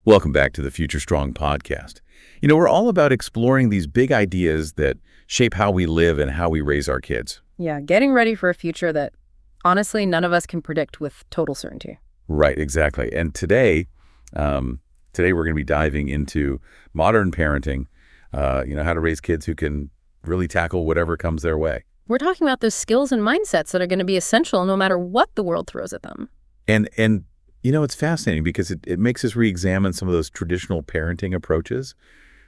Welcome back to the Future Strong podcast. We're all about exploring these big ideas that shape how we live and how we raise our kids. Yeah, getting ready for a future that, honestly, none of us can predict with total certainty. Right, exactly. And today we're going to be diving into modern parenting, how to raise kids who can really tackle whatever comes their way. We're talking about those skills and mindsets that are going to be essential no matter what the world throws at them. And it's fascinating because it makes us re-examine some of those traditional parenting approaches,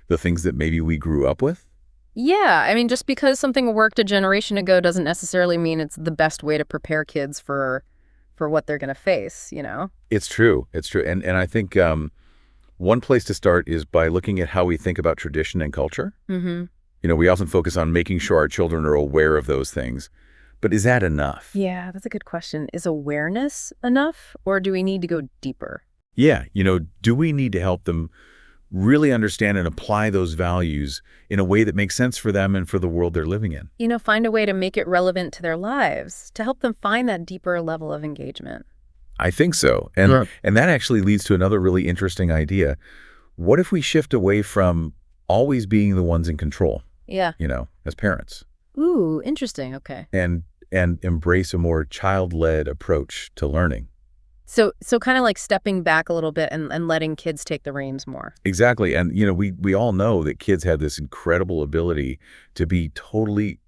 the things that maybe we grew up with. Yeah, I mean, just because something worked a generation ago doesn't necessarily mean it's the best way to prepare kids for what they're going to face, It's true. It's true. And I think one place to start is by looking at how we think about tradition and culture. Mm-hmm. We often focus on making sure our children are aware of those things. But is that enough? Yeah, that's a good question. Is awareness enough, or do we need to go deeper? Yeah, do we need to help them really understand and apply those values in a way that makes sense for them and for the world they're living in? Find a way to make it relevant to their lives, to help them find that deeper level of engagement. I think so. And that actually leads to another really interesting idea. What if we shift away from always being the ones in control? Yeah. As parents. Ooh, interesting. Okay. And embrace a more child-led approach to learning. So kind of like stepping back a little bit and letting kids take the reins more. Exactly. And, we all know that kids have this incredible ability to be totally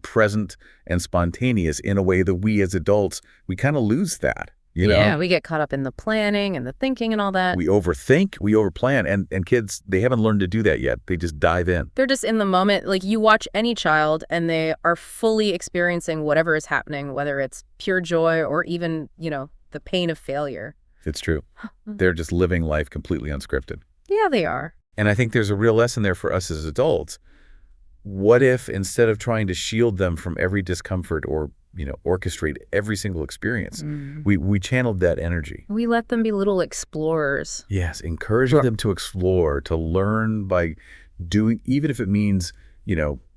present and spontaneous in a way that we as adults, we kind of lose that. Yeah, we get caught up in the planning and the thinking and all that. We overthink, we overplan, and kids, they haven't learned to do that yet. They just dive in. They're just in the moment. Like, you watch any child and they are fully experiencing whatever is happening, whether it's pure joy or even, the pain of failure. It's true. They're just living life completely unscripted. Yeah, they are. And I think there's a real lesson there for us as adults. What if, instead of trying to shield them from every discomfort or orchestrate every single experience, we channeled that energy. We let them be little explorers. Yes, encouraging them to explore, to learn by doing, even if it means,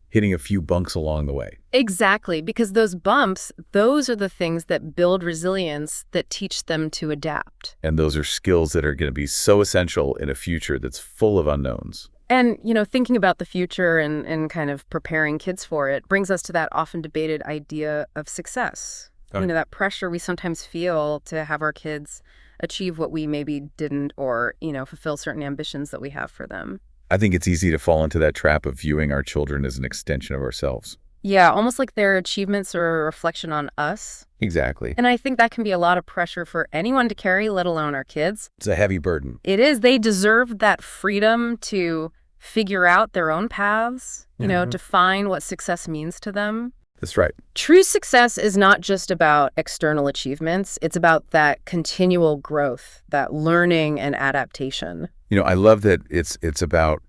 hitting a few bunks along the way. Exactly, because those bumps, those are the things that build resilience, that teach them to adapt. And those are skills that are going to be so essential in a future that's full of unknowns. And, thinking about the future and kind of preparing kids for it brings us to that often debated idea of success. That pressure we sometimes feel to have our kids achieve what we maybe didn't, or, fulfill certain ambitions that we have for them. I think it's easy to fall into that trap of viewing our children as an extension of ourselves. Yeah, almost like their achievements are a reflection on us. Exactly. And I think that can be a lot of pressure for anyone to carry, let alone our kids. It's a heavy burden. It is. They deserve that freedom to figure out their own paths, define what success means to them. That's right. True success is not just about external achievements. It's about that continual growth, that learning and adaptation. I love that it's about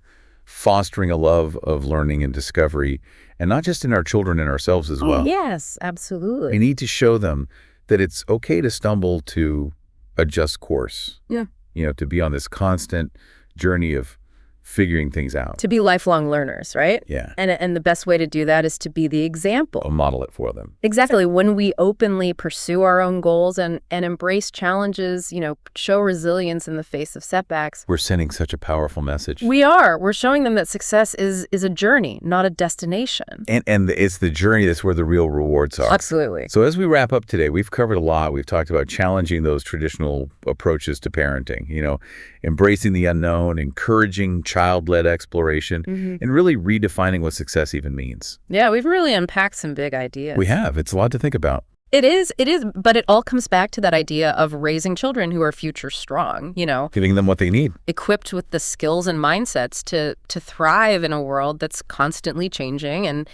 fostering a love of learning and discovery, and not just in our children and ourselves as well. Oh, yes, absolutely. We need to show them that it's okay to stumble, to adjust course. Yeah. To be on this constant journey of figuring things out. To be lifelong learners, right? Yeah. And the best way to do that is to be the example. Model it for them. Exactly. When we openly pursue our own goals and embrace challenges, show resilience in the face of setbacks. We're sending such a powerful message. We are. We're showing them that success is a journey, not a destination. And it's the journey that's where the real rewards are. Absolutely. So as we wrap up today, we've covered a lot. We've talked about challenging those traditional approaches to parenting, embracing the unknown, encouraging child-led exploration, and really redefining what success even means. Yeah, we've really unpacked some big ideas. We have. It's a lot to think about. It is, but it all comes back to that idea of raising children who are future strong, Giving them what they need. Equipped with the skills and mindsets to thrive in a world that's constantly changing. And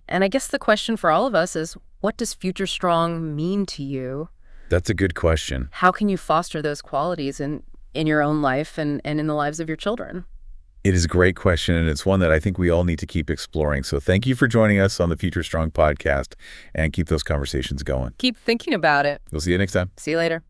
I guess the question for all of us is, what does future strong mean to you? That's a good question. How can you foster those qualities in your own life and in the lives of your children? It is a great question, and it's one that I think we all need to keep exploring. So thank you for joining us on the Future Strong podcast, and keep those conversations going. Keep thinking about it. We'll see you next time. See you later.